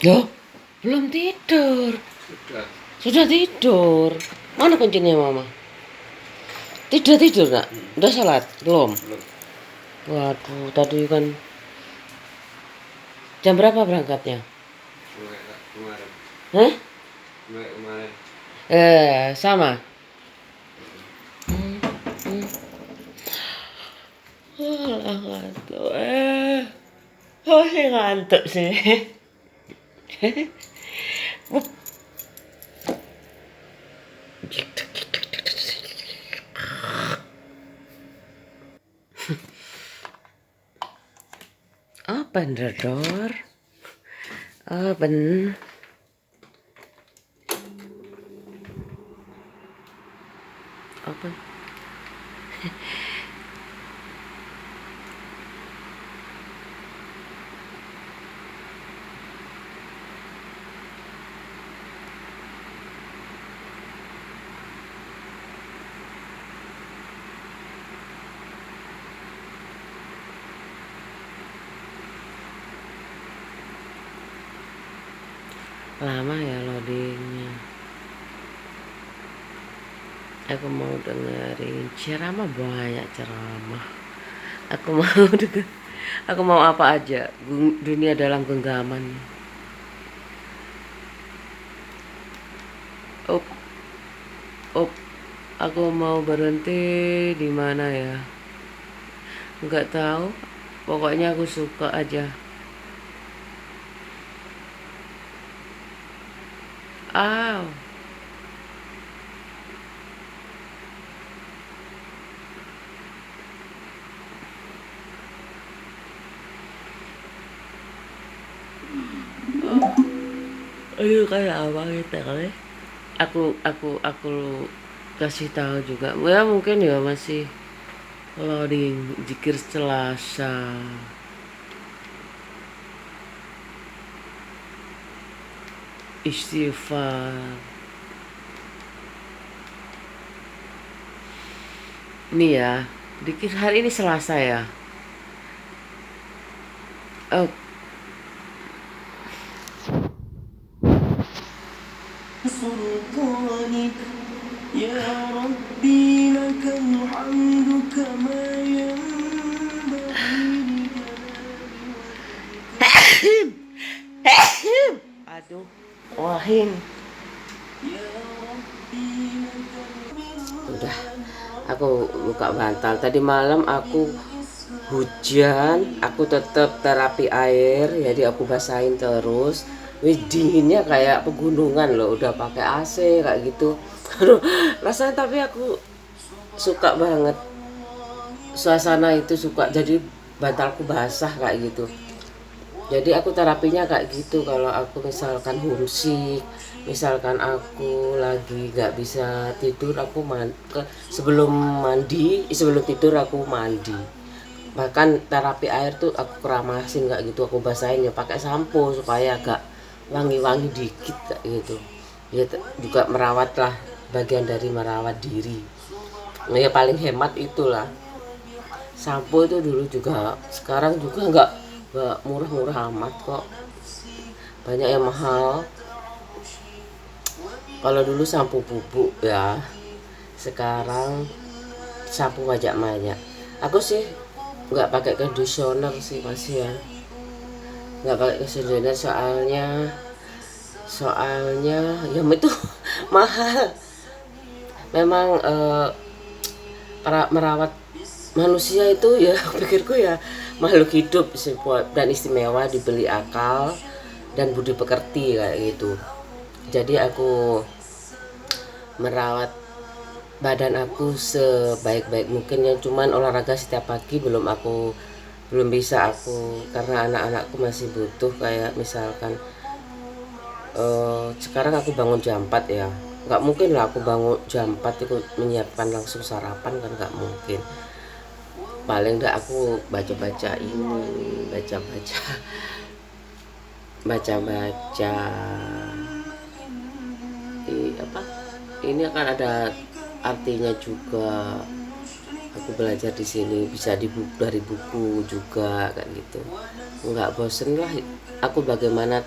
Loh, belum tidur. Sudah. Sudah tidur. Mana kuncinya mama? Tidur nak? Udah salat? Belum? Belum. Waduh, tadi kan jam berapa berangkatnya? Kemarin. Hah? Kemarin. Sama. Hmm, hmm. Ngantuk. Masih ngantuk sih. Open the door. Open. Open. Lama ya loadingnya. Aku mau dengerin ceramah, banyak ceramah. Aku mau denger. Aku mau apa aja. Dunia dalam genggaman. Up, up. Aku mau berhenti di mana ya? Nggak tahu. Pokoknya aku suka aja. Aw. Aduh, kayak apa gitu kali. Aku kasih tahu juga. Ya mungkin ya masih loading zikir Selasa. Istighfar. Ini ya, dikir hari ini Selasa ya. Oh, سلطانك يا ربي لك الحمد كما ينبغي aduh, wahing. Udah, aku buka bantal. Tadi malam aku hujan, aku tetap terapi air, jadi aku basahin terus. Wih, dinginnya kayak pegunungan loh, udah pakai AC kayak gitu. Aduh, rasanya tapi aku suka banget suasana itu, suka jadi bantalku basah kayak gitu. Jadi aku terapinya kayak gitu. Kalau aku misalkan homesick, misalkan aku lagi nggak bisa tidur, aku sebelum tidur aku mandi. Bahkan terapi air tuh aku keramasin kayak gitu, aku basahin ya pakai sampo supaya agak wangi-wangi dikit kayak gitu. Ya juga merawat lah, bagian dari merawat diri. Nah, ya paling hemat itulah. Sampo itu dulu juga, sekarang juga nggak murah-murah amat kok, banyak yang mahal. Kalau dulu sampo bubuk ya, sekarang sampo banyak. Aku sih nggak pakai conditioner sih masih ya, nggak pakai conditioner soalnya ya itu mahal memang. Para merawat manusia itu ya pikirku ya makhluk hidup dan istimewa, dibeli akal dan budi pekerti kayak gitu. Jadi aku merawat badan aku sebaik-baik mungkin ya, cuman olahraga setiap pagi belum bisa aku, karena anak-anakku masih butuh. Kayak misalkan sekarang aku bangun jam 4 ya, nggak mungkin lah aku bangun jam 4 itu menyiapkan langsung sarapan, kan nggak mungkin. Paling enggak aku baca-baca apa ini akan ada artinya juga. Aku belajar di sini bisa dari buku juga kayak gitu, nggak bosen lah. Aku bagaimana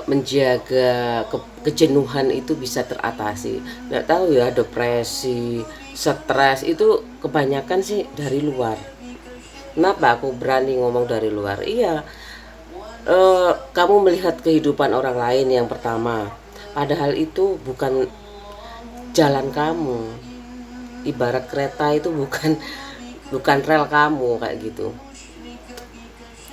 menjaga kejenuhan itu bisa teratasi. Nggak tahu ya, depresi, stres itu kebanyakan sih dari luar. Kenapa aku berani ngomong dari luar? Iya, kamu melihat kehidupan orang lain yang pertama, padahal itu bukan jalan kamu. Ibarat kereta itu bukan bukan rel kamu kayak gitu.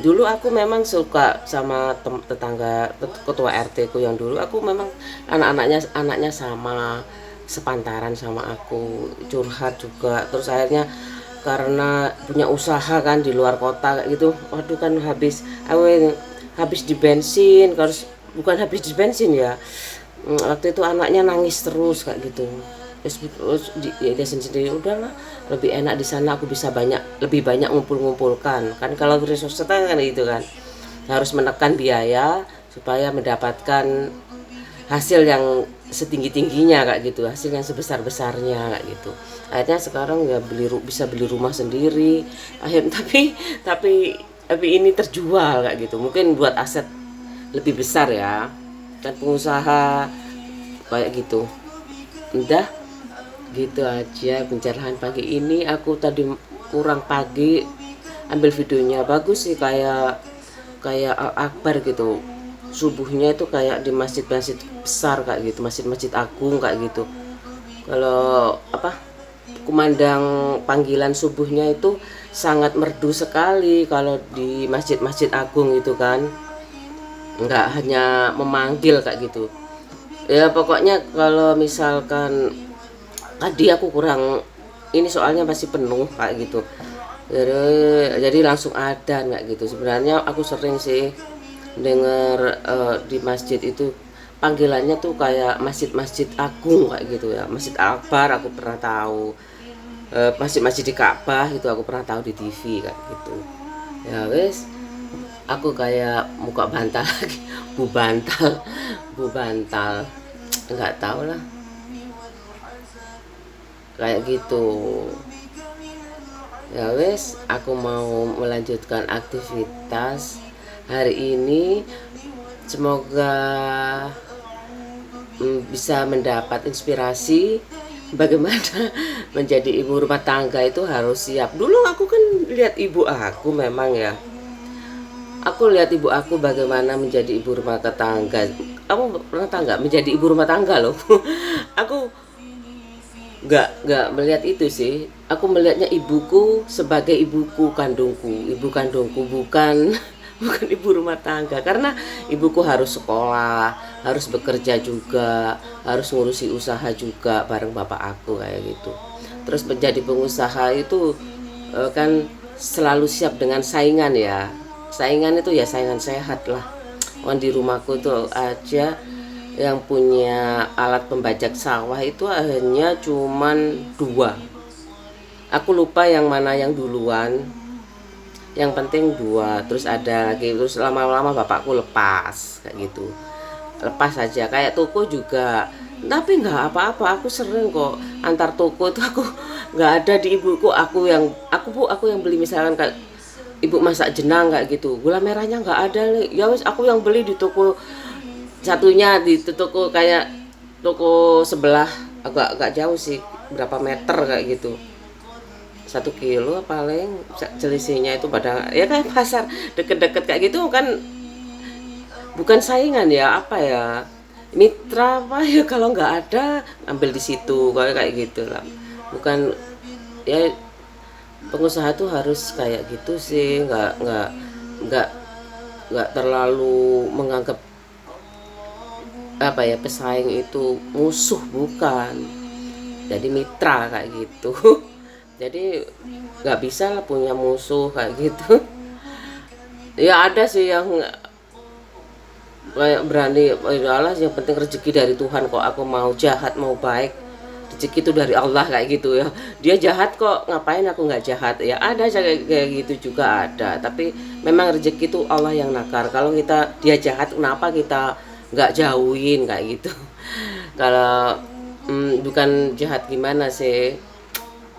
Dulu aku memang suka sama tetangga ketua RT ku yang dulu, aku memang anaknya sama sepantaran sama aku, curhat juga. Terus akhirnya karena punya usaha kan di luar kota kayak gitu, waduh kan habis di bensin, harus bukan habis di bensin ya. Waktu itu anaknya nangis terus kayak gitu. Terus dia sendiri udahlah, lebih enak di sana, aku bisa lebih banyak ngumpulkan kan. Kalau resource kan gitu kan, harus menekan biaya supaya mendapatkan hasil yang setinggi tingginya kayak gitu, hasil yang sebesar besarnya kayak gitu. Akhirnya sekarang ya bisa beli rumah sendiri tapi ini terjual kayak gitu, mungkin buat aset lebih besar ya, dan pengusaha kayak gitu. Udah gitu aja pencerahan pagi ini. Aku tadi kurang pagi ambil videonya, bagus sih, kayak Akbar gitu. Subuhnya itu kayak di masjid-masjid besar kayak gitu, masjid-masjid agung kayak gitu. Kalau kumandang panggilan subuhnya itu sangat merdu sekali kalau di masjid-masjid agung itu kan, nggak hanya memanggil kayak gitu ya. Pokoknya kalau misalkan tadi aku kurang ini, soalnya masih penuh kayak gitu, jadi langsung adzan kayak gitu. Sebenarnya aku sering sih dengar di masjid itu panggilannya tuh kayak masjid-masjid agung kayak gitu ya. Masjid Akbar aku pernah tahu, masjid-masjid di Ka'bah itu aku pernah tahu di TV kayak gitu ya. Wes, aku kayak muka bantal lagi, bu bantal nggak tahu lah kayak gitu ya. Wes, aku mau melanjutkan aktivitas hari ini. Semoga bisa mendapat inspirasi bagaimana menjadi ibu rumah tangga itu harus siap. Dulu aku kan lihat ibu aku, memang ya, aku lihat ibu aku bagaimana menjadi ibu rumah tangga. Kamu pernah tahu nggak menjadi ibu rumah tangga loh? Aku nggak melihat itu sih. Aku melihatnya ibuku sebagai ibu kandungku, bukan bukan ibu rumah tangga. Karena ibuku harus sekolah, harus bekerja juga, harus ngurusi usaha juga bareng bapak aku kayak gitu. Terus menjadi pengusaha itu kan selalu siap dengan saingan ya. Saingan itu ya saingan sehat lah. Di rumahku tuh aja yang punya alat pembajak sawah itu hanya cuman 2. Aku lupa yang mana yang duluan, yang penting 2. Terus ada lagi, terus lama-lama bapakku lepas kayak gitu, lepas aja. Kayak toko juga, tapi nggak apa-apa, aku sering kok antar toko itu. Aku nggak ada di ibuku, aku yang beli. Misalkan kayak ibu masak jenang kayak gitu, gula merahnya nggak ada nih, ya wes aku yang beli di toko satunya, di toko kayak toko sebelah, agak jauh sih, berapa meter kayak gitu, 1 kilo paling selisihnya itu. Pada ya kayak pasar deket-deket kayak gitu kan, bukan saingan ya, apa ya, mitra apa ya. Kalau nggak ada ambil di situ kayak gitu lah. Bukan ya, pengusaha tuh harus kayak gitu sih, nggak terlalu menganggap apa ya, pesaing itu musuh, bukan, jadi mitra kayak gitu. Jadi nggak bisa lah punya musuh kayak gitu. Ya ada sih yang kayak berani, Allah yang penting rezeki dari Tuhan kok, aku mau jahat mau baik rezeki itu dari Allah kayak gitu ya. Dia jahat kok, ngapain aku nggak jahat ya. Ada kayak gitu juga ada, tapi memang rezeki itu Allah yang nakar. Kalau dia jahat, kenapa kita nggak jauhin kayak gitu. Kalau bukan jahat gimana sih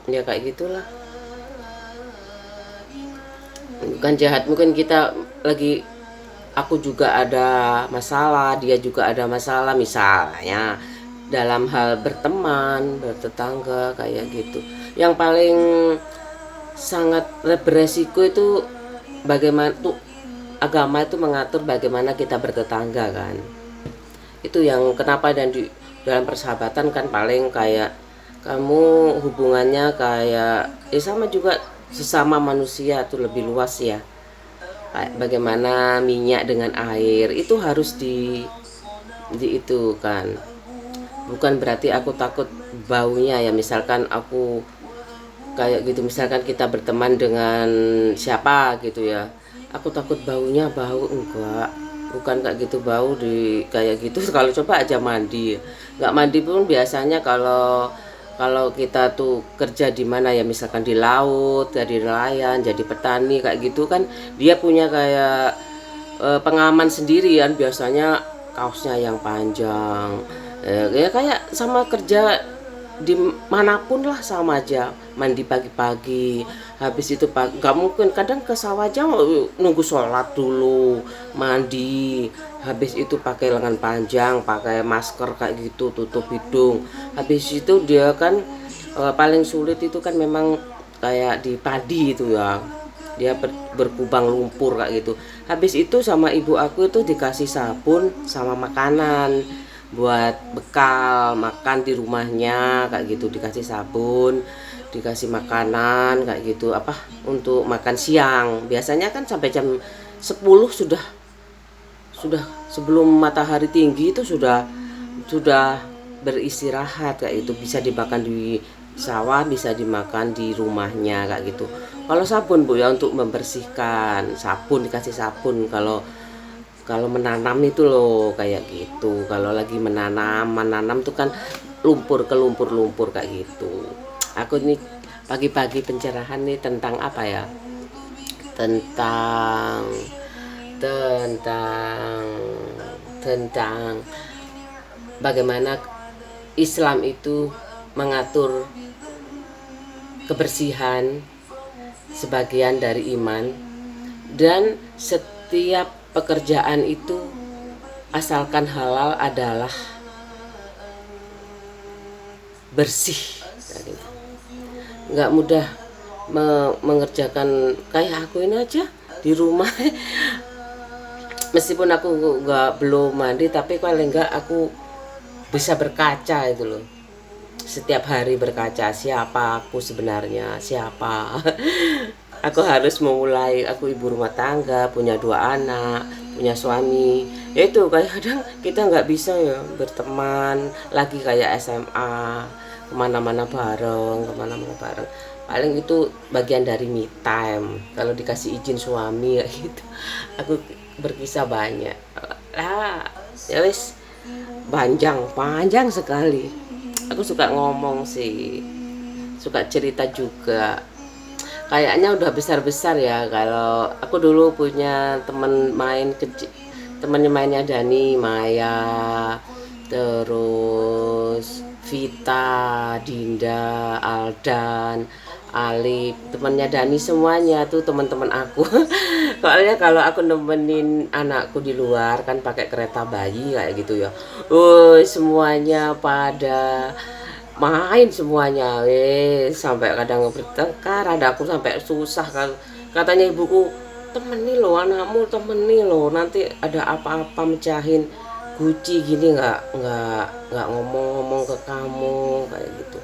ya, kayak gitulah. Bukan jahat, mungkin kita lagi aku juga ada masalah, dia juga ada masalah, misalnya dalam hal berteman, bertetangga kayak gitu. Yang paling sangat beresiko itu bagaimana tuh agama itu mengatur bagaimana kita bertetangga kan. Itu yang kenapa, dan di dalam persahabatan kan paling kayak kamu hubungannya kayak sama juga sesama manusia tuh lebih luas ya. Kayak bagaimana minyak dengan air itu harus di itu kan. Bukan berarti aku takut baunya ya, misalkan aku kayak gitu, misalkan kita berteman dengan siapa gitu ya, aku takut baunya, bau enggak, bukan kayak gitu, bau di kayak gitu. Kalau coba aja mandi, nggak mandi pun biasanya kalau kalau kita tuh kerja di mana ya, misalkan di laut, jadi nelayan, jadi petani kayak gitu kan, dia punya kayak pengaman sendiri kan, biasanya kaosnya yang panjang, ya kayak sama kerja dimanapun lah sama aja. Mandi pagi-pagi, habis itu pagi nggak mungkin, kadang ke sawah aja nunggu sholat dulu, mandi, habis itu pakai lengan panjang, pakai masker kayak gitu, tutup hidung. Habis itu dia kan paling sulit itu kan memang kayak di padi itu ya, dia berkubang lumpur kayak gitu. Habis itu sama ibu aku itu dikasih sabun sama makanan buat bekal makan di rumahnya kayak gitu, dikasih sabun, dikasih makanan kayak gitu, apa untuk makan siang. Biasanya kan sampai jam 10 sudah sebelum matahari tinggi itu sudah beristirahat kayak itu, bisa dimakan di sawah, bisa dimakan di rumahnya kayak gitu. Kalau sabun Bu ya, untuk membersihkan, sabun, dikasih sabun kalau kalau menanam itu loh kayak gitu. Kalau lagi menanam tuh kan lumpur ke lumpur kayak gitu. Aku ini pagi-pagi pencerahan nih tentang apa ya, tentang tentang tentang bagaimana Islam itu mengatur kebersihan sebagian dari iman, dan setiap pekerjaan itu asalkan halal adalah bersih. Nggak mudah mengerjakan kayak aku ini aja di rumah. Meskipun aku belum mandi, tapi paling enggak aku bisa berkaca itu loh. Setiap hari berkaca, siapa aku sebenarnya, siapa. Aku harus memulai, aku ibu rumah tangga, punya 2 anak, punya suami. Ya itu kadang kita nggak bisa ya berteman lagi kayak SMA, kemana-mana bareng, paling itu bagian dari me time. Kalau dikasih izin suami ya gitu, aku berkisah banyak lah ya wis, panjang sekali. Aku suka ngomong sih, suka cerita juga. Kayaknya udah besar ya. Kalau aku dulu punya temen main kecil, temennya mainnya Dani, Maya, terus Vita, Dinda, Aldan, Ali, temannya Dani, semuanya tuh teman-teman aku. Soalnya kalau aku nemenin anakku di luar kan pakai kereta bayi kayak gitu ya. Semuanya pada main semuanya, sampai kadang bertengkar, ada aku sampai susah kan. Katanya ibuku, temeni lo anakmu, temeni lo, nanti ada apa-apa mecahin guci gini, nggak ngomong-ngomong ke kamu kayak gitu.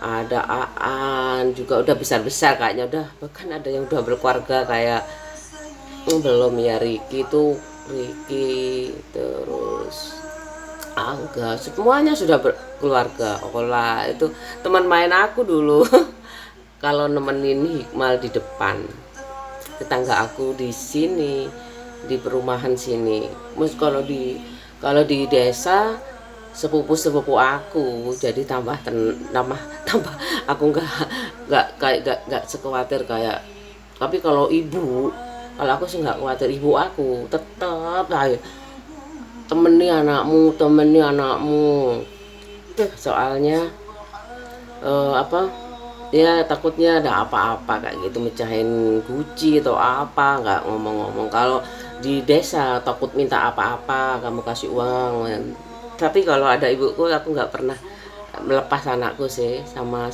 Ada Aan juga udah besar kayaknya, udah bahkan ada yang udah berkeluarga kayak belum ya, Ricky terus Angga, semuanya sudah berkeluarga. Olah itu teman main aku dulu. Kalau nemenin Hikmal di depan, tetangga aku di sini, di perumahan sini. Kalau di desa sepupu aku, jadi tambah aku nggak sekhawatir kayak. Tapi kalau aku sih nggak khawatir, ibu aku tetap ayo temeni anakmu. Soalnya apa ya, takutnya ada apa-apa kayak gitu, mecahin guci atau apa, nggak ngomong-ngomong. Kalau di desa, takut minta apa-apa kamu kasih uang. Tapi kalau ada ibuku aku nggak pernah melepas anakku sih sama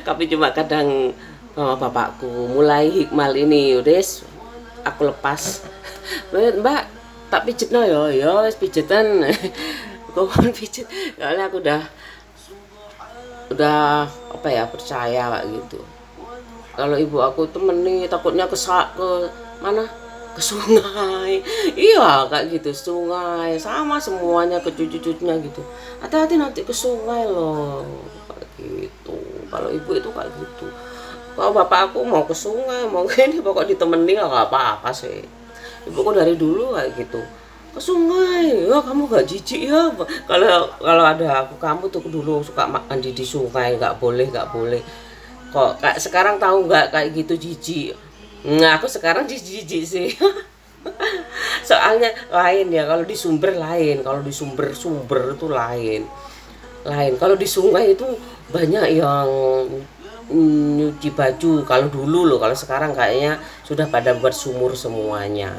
tapi cuma kadang sama bapakku mulai hikmal ini udes aku lepas. Mbak tak pijet no yo pijetan. Kau pijet soalnya aku udah apa ya, percaya kayak gitu. Kalau ibu aku temeni takutnya ke mana, ke sungai. Iya kayak gitu, sungai sama semuanya ke cucu-cucunya gitu, hati-hati nanti ke sungai loh kayak gitu. Kalau ibu itu kayak gitu. Kalau bapak aku mau ke sungai mau gini pokok ditemani nggak apa-apa sih. Ibuku dari dulu kayak gitu, ke sungai ya kamu gak jijik ya. Kalau ada aku, kamu tuh dulu suka makan di sungai, nggak boleh kok kayak sekarang tahu nggak kayak gitu jijik. Nah aku sekarang jijik sih. Soalnya lain ya, kalau di sumber lain, kalau di sumber itu lain. Kalau di sungai itu banyak yang nyuci baju kalau dulu loh. Kalau sekarang kayaknya sudah pada buat sumur semuanya.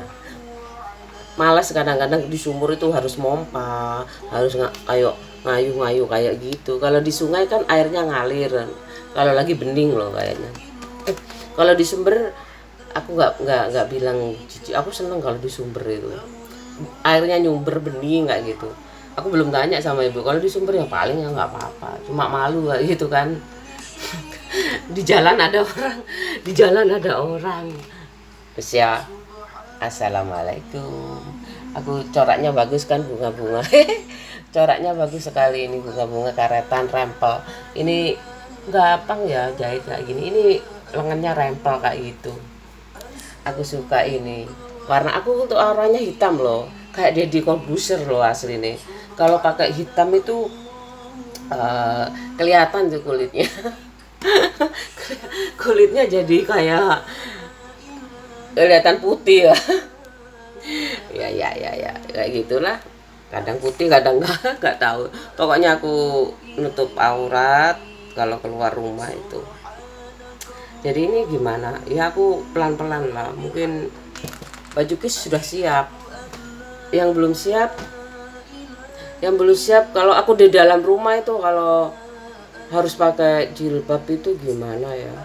Malas kadang-kadang di sumur itu harus mompa, harus kayak ngayu kayak gitu. Kalau di sungai kan airnya ngalir, kalau lagi bening loh kayaknya. Kalau di sumber aku nggak bilang jijik, aku seneng kalau di sumber itu airnya nyumber bening kayak gitu. Aku belum tanya sama ibu, kalau di sumber yang paling ya nggak apa-apa, cuma malu kayak gitu kan. Di jalan ada orang terus ya assalamualaikum. Aku coraknya bagus kan, bunga-bunga. Coraknya bagus sekali ini, bunga-bunga karetan rempel. Ini gampang ya jahit kayak gini. Ini lengannya rempel kayak gitu. Aku suka ini. Warna aku untuk warnanya hitam loh. Kayak Deddy Corbuzier loh asli nih. Kalau pakai hitam itu kelihatan tuh kulitnya. Kulitnya jadi kayak kelihatan putih ya. ya kayak gitulah, kadang putih kadang nggak tahu. Pokoknya aku nutup aurat kalau keluar rumah itu. Jadi ini gimana ya, aku pelan-pelan lah. Mungkin baju kis sudah siap, yang belum siap kalau aku di dalam rumah itu, kalau harus pakai jilbab itu gimana ya.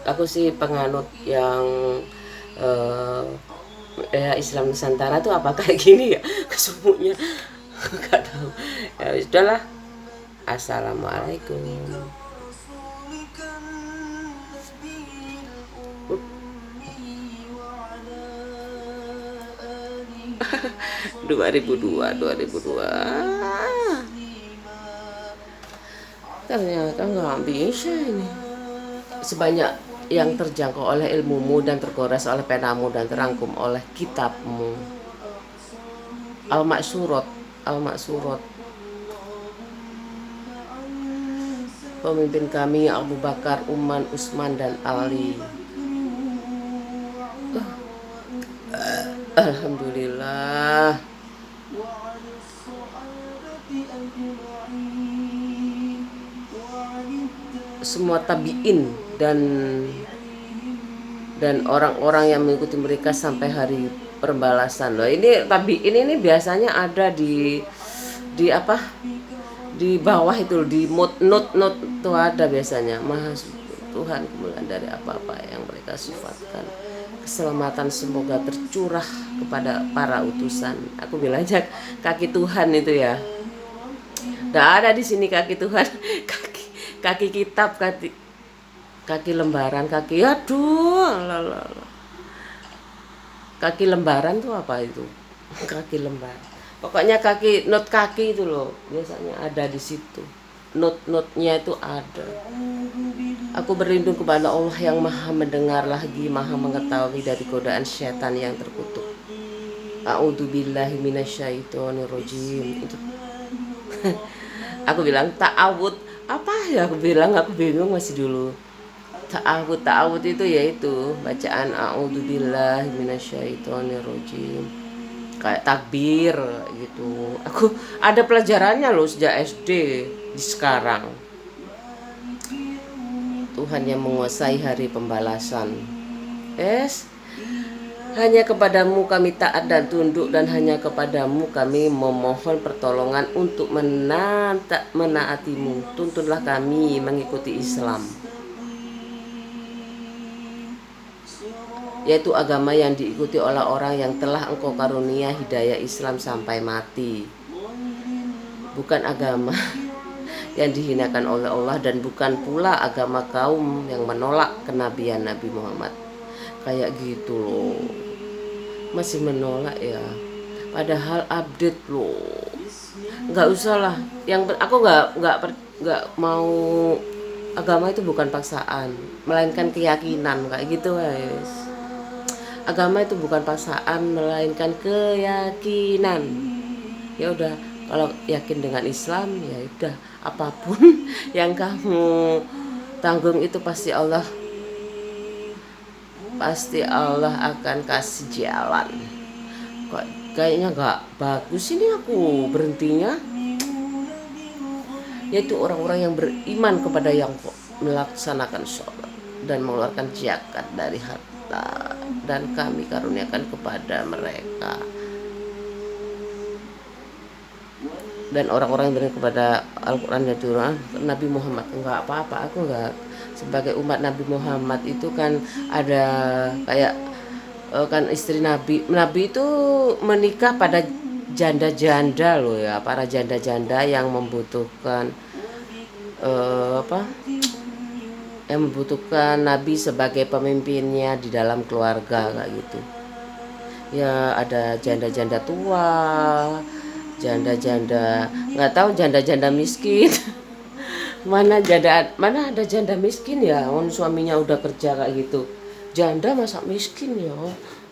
Aku sih penganut yang Islam Nusantara tuh apa kayak gini ya, kesemuanya nggak tahu. Ya sudahlah, assalamualaikum. 2002 ternyata nggak bisa ini. Sebanyak yang terjangkau oleh ilmumu dan tergores oleh penamu dan terangkum oleh kitabmu. Al-Maksurat. Pemimpin kami Abu Bakar, Umar, Utsman dan Ali. Alhamdulillah. Semua tabi'in dan orang-orang yang mengikuti mereka sampai hari pembalasan loh. Ini tabi'in ini biasanya ada di apa, di bawah itu, di note itu ada biasanya. Maha Tuhan kemuliaan dari apa-apa yang mereka sifatkan. Keselamatan semoga tercurah kepada para utusan. Aku bilangnya kaki Tuhan itu ya. Nggak ada di sini kaki Tuhan. Kaki kitab, kaki lembaran, aduh, kaki lembaran tuh apa itu? Kaki lembaran. Pokoknya not kaki itu loh, biasanya ada di situ. Not-notnya itu ada. Aku berlindung kepada Allah yang maha mendengar lagi maha mengetahui dari godaan setan yang terkutuk. A'udzubillahi minasyaitonirrajim. Itu aku bilang ta'awud apa ya, aku bingung masih dulu. Ta'awud itu yaitu bacaan a'udzubillahi minasyaitonirrajim, kayak takbir gitu. Aku ada pelajarannya loh sejak SD di sekarang. Tuhan yang menguasai hari pembalasan. Hanya kepadamu kami taat dan tunduk, dan hanya kepadamu kami memohon pertolongan untuk menaatimu. Tuntunlah kami mengikuti Islam, yaitu agama yang diikuti oleh orang yang telah Engkau karunia hidayah Islam sampai mati. Bukan agama yang dihinakan oleh Allah, dan bukan pula agama kaum yang menolak kenabian Nabi Muhammad. Kayak gitu loh, masih menolak ya, padahal update loh. Nggak usah lah, aku nggak mau. Agama itu bukan paksaan, melainkan keyakinan, kayak gitu guys. Agama itu bukan paksaan, melainkan keyakinan. Ya udah, kalau yakin dengan Islam ya udah, apapun yang kamu tanggung itu pasti Allah akan kasih jalan. Kok kayaknya nggak bagus ini aku berhentinya. Yaitu orang-orang yang beriman kepada yang melaksanakan sholat dan mengeluarkan zakat dari harta, dan kami karuniakan kepada mereka. Dan orang-orang yang beriman kepada Al-Quran dan Quran Nabi Muhammad. Enggak apa-apa, aku enggak. Sebagai umat Nabi Muhammad itu kan ada kayak kan istri Nabi itu menikah pada janda-janda loh ya, para janda-janda yang membutuhkan yang membutuhkan Nabi sebagai pemimpinnya di dalam keluarga, kayak gitu ya. Ada janda-janda tua, janda-janda nggak tahu, janda-janda miskin. mana ada janda miskin ya, suaminya udah kerja kayak gitu. Janda masa miskin ya,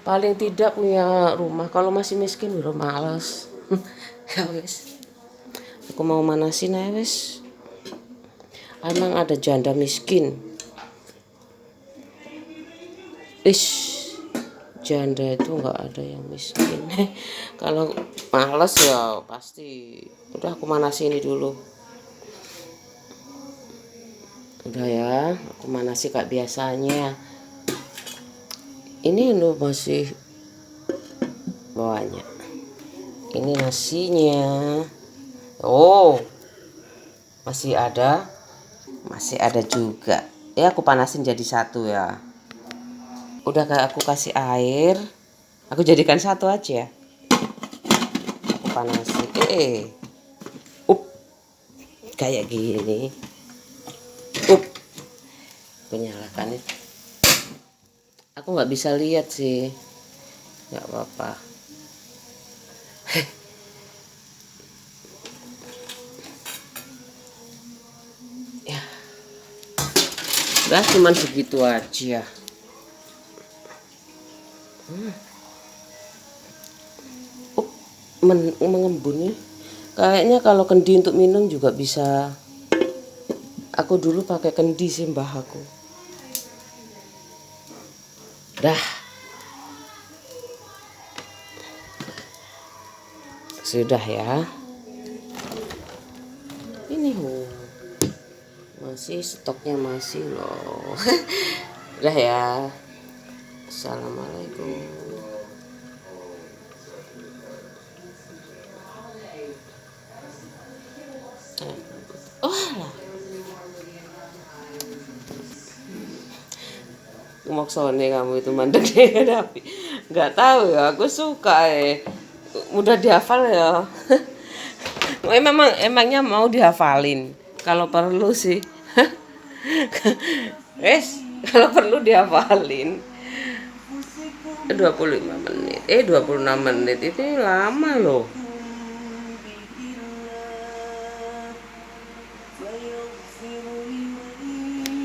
paling tidak punya rumah. Kalau masih miskin udah malas. Ya wes, aku mau manasin ya wes. Emang ada janda miskin? Janda itu nggak ada yang miskin. Kalau malas ya pasti. Udah, aku manasin ini dulu. Udah ya, aku manasi kayak biasanya. Ini loh masih banyak. Ini nasinya. Oh, masih ada juga. Ya aku panasin jadi satu ya. Udah aku kasih air. Aku jadikan satu aja. Aku panasin. Kayak gini. Aku nyalakan itu. Aku nggak bisa lihat sih. Nggak apa-apa. Ya. Udah cuman segitu aja. Mengembun nih. Kayaknya kalau kendi untuk minum juga bisa. Aku dulu pakai kendi sih mbah aku. Dah. Sudah ya. Ini masih stoknya masih loh. Udah ya. Assalamualaikum. Maksudnya kamu itu mandek tapi nggak tahu ya, aku suka mudah dihafal ya. Emangnya mau dihafalin, kalau perlu sih. Kalau perlu dihafalin. 25 menit 26 menit itu lama loh.